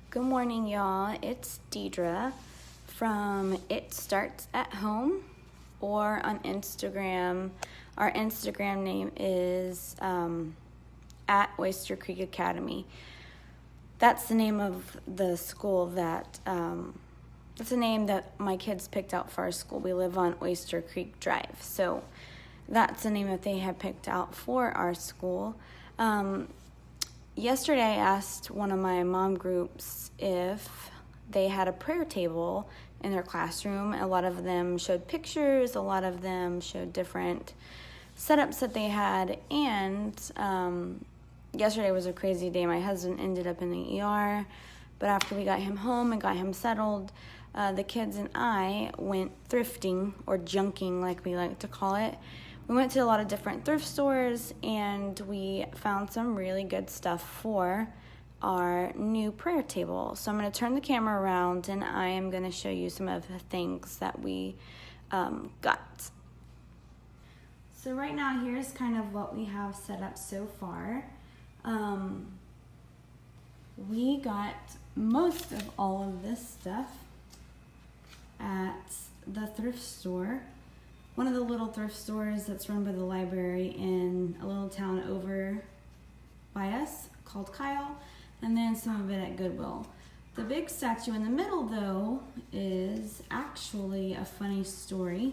Good morning, y'all. It's Deidre from It Starts at Home, or on Instagram. Our Instagram name is at Oyster Creek Academy. That's the name of the school that's a name that my kids picked out for our school. We live on Oyster Creek Drive, so that's the name that they have picked out for our school. Yesterday, I asked one of my mom groups if they had a prayer table in their classroom. A lot of them showed pictures, a lot of them showed different setups that they had, and yesterday was a crazy day. My husband ended up in the ER, but after we got him home and got him settled, the kids and I went thrifting, or junking like we like to call it. We went to a lot of different thrift stores, and we found some really good stuff for our new prayer table. So I'm going to turn the camera around, and I am going to show you some of the things that we got. So right now, here's kind of what we have set up so far. We got most of all of this stuff at the thrift store. One of the little thrift stores that's run by the library in a little town over by us called Kyle, and then some of it at Goodwill. The big statue in the middle, though, is actually a funny story.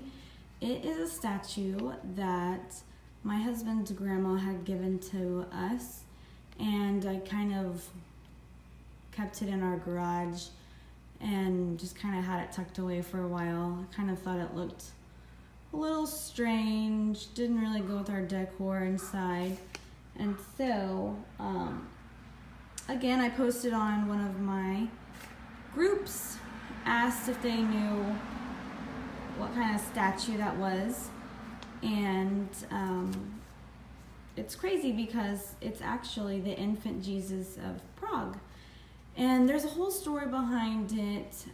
It is a statue that my husband's grandma had given to us, and I kind of kept it in our garage and just kind of had it tucked away for a while. I kind of thought it looked a little strange, didn't really go with our decor inside. And so, again, I posted on one of my groups, asked if they knew what kind of statue that was. And it's crazy because it's actually the infant Jesus of Prague. And there's a whole story behind it.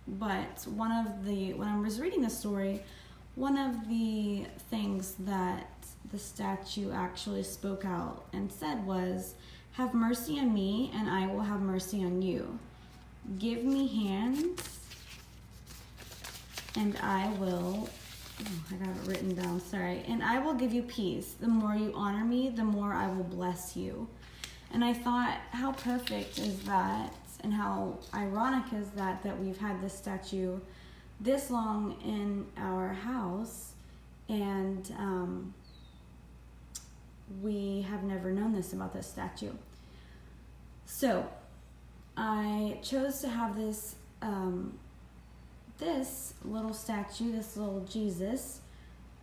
But when I was reading the story, one of the things that the statue actually spoke out and said was, "Have mercy on me, and I will have mercy on you. Give me hands, and I will," I got it written down, sorry, "and I will give you peace. The more you honor me, the more I will bless you." And I thought, how perfect is that? And how ironic is that we've had this statue this long in our house, and we have never known this about this statue. So I chose to have this this little statue, this little Jesus,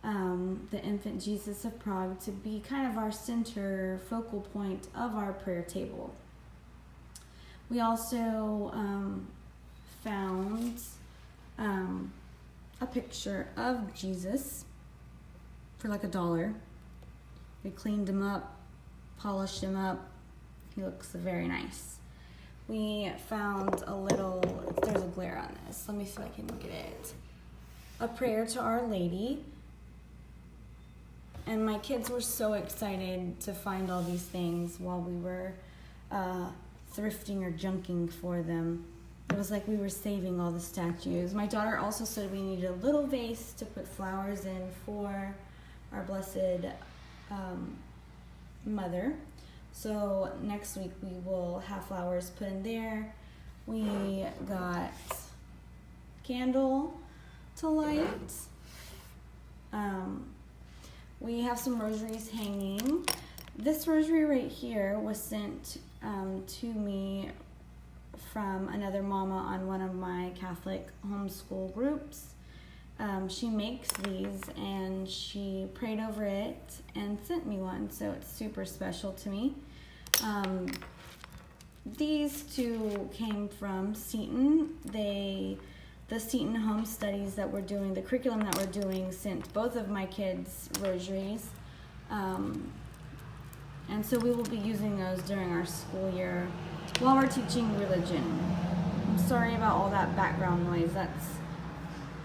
the infant Jesus of Prague, to be kind of our center focal point of our prayer table. We also found a picture of Jesus for like $1. We cleaned him up, polished him up. He looks very nice. We found there's a glare on this. Let me see if I can get it. A prayer to Our Lady. And my kids were so excited to find all these things while we were thrifting or junking for them. It was like we were saving all the statues. My daughter also said we needed a little vase to put flowers in for our Blessed Mother. So next week we will have flowers put in there. We got candle to light. We have some rosaries hanging. This rosary right here was sent to me from another mama on one of my Catholic homeschool groups. She makes these, and she prayed over it and sent me one, so it's super special to me. These two came from Seton. The Seton home studies that we're doing, the curriculum that we're doing, sent both of my kids rosaries. And so we will be using those during our school year while we're teaching religion. I'm sorry about all that background noise.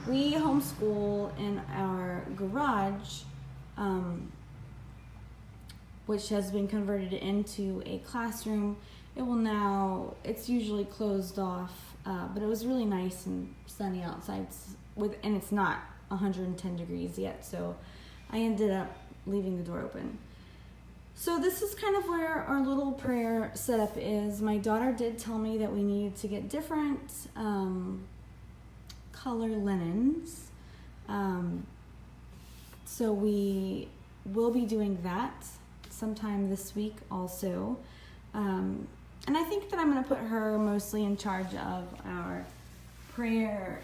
We homeschool in our garage, which has been converted into a classroom. It's usually closed off, but it was really nice and sunny outside and it's not 110 degrees yet, so I ended up leaving the door open. So this is kind of where our little prayer setup is. My daughter did tell me that we needed to get different color linens. So we will be doing that sometime this week also. And I think that I'm going to put her mostly in charge of our prayer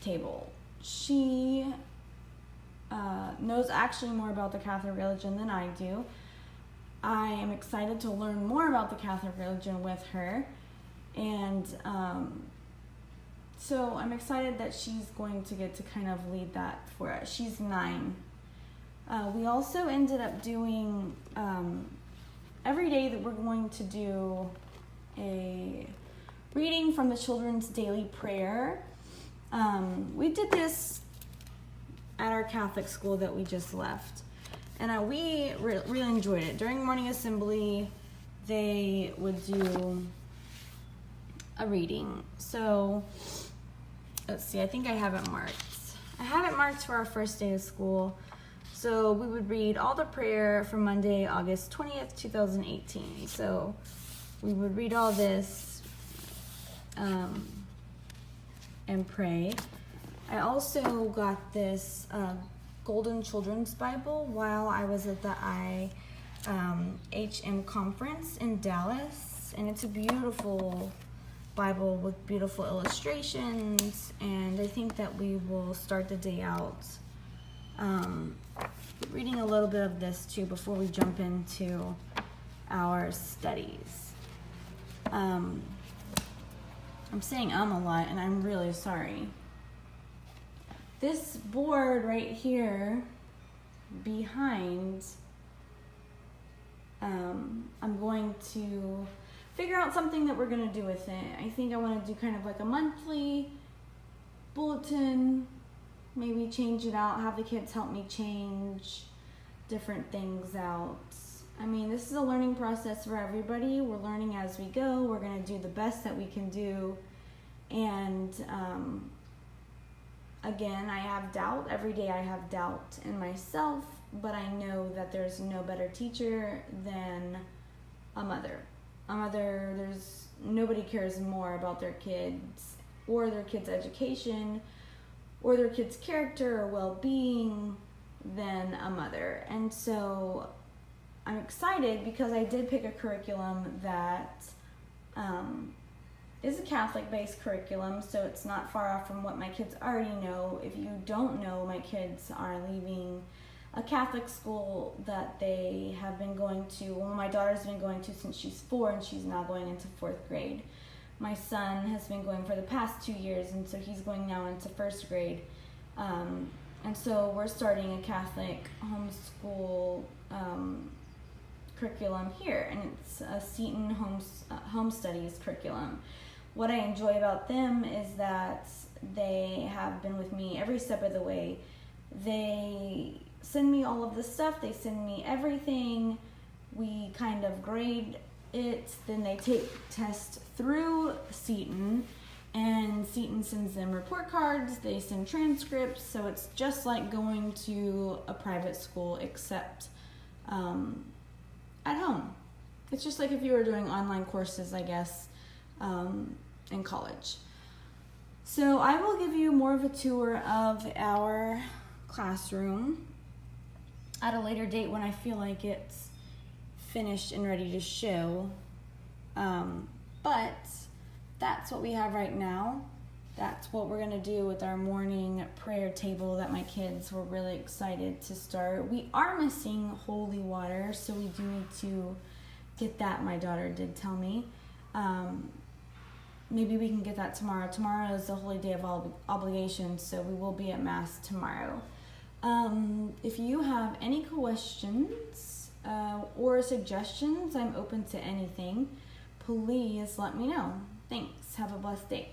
table. She knows actually more about the Catholic religion than I do. I am excited to learn more about the Catholic religion with her, and so I'm excited that she's going to get to kind of lead that for us. She's 9. We also ended up doing every day that we're going to do a reading from the Children's Daily Prayer. We did this at our Catholic school that we just left. And we really enjoyed it. During morning assembly, they would do a reading. So, let's see, I think I have it marked. I have it marked for our first day of school. So, we would read all the prayer for Monday, August 20th, 2018. So, we would read all this and pray. I also got this Golden Children's Bible while I was at the IHM conference in Dallas, and it's a beautiful Bible with beautiful illustrations, and I think that we will start the day out reading a little bit of this too before we jump into our studies. I'm saying a lot, and I'm really sorry. This board right here behind, I'm going to figure out something that we're going to do with it. I think I want to do kind of like a monthly bulletin, maybe change it out, have the kids help me change different things out. I mean, this is a learning process for everybody. We're learning as we go. We're going to do the best that we can do. And, again, I have doubt. Every day I have doubt in myself, but I know that there's no better teacher than a mother. Nobody cares more about their kids or their kids' education or their kids' character or well-being than a mother. And so I'm excited because I did pick a curriculum that is a Catholic-based curriculum, so it's not far off from what my kids already know. If you don't know, my kids are leaving a Catholic school that they have been going to. Well, my daughter's been going to since she's 4, and she's now going into 4th grade. My son has been going for the past 2 years, and so he's going now into 1st grade. And so we're starting a Catholic homeschool curriculum here, and it's a Seton home studies curriculum. What I enjoy about them is that they have been with me every step of the way. They send me all of the stuff, they send me everything, we kind of grade it, then they take tests through Seton, and Seton sends them report cards, they send transcripts, so it's just like going to a private school except at home. It's just like if you were doing online courses, I guess, in college. So I will give you more of a tour of our classroom at a later date when I feel like it's finished and ready to show. But that's what we have right now. That's what we're going to do with our morning prayer table that my kids were really excited to start. We are missing holy water, so we do need to get that, my daughter did tell me. Maybe we can get that tomorrow. Tomorrow is the holy day of obligation, so we will be at Mass tomorrow. If you have any questions or suggestions, I'm open to anything. Please let me know. Thanks. Have a blessed day.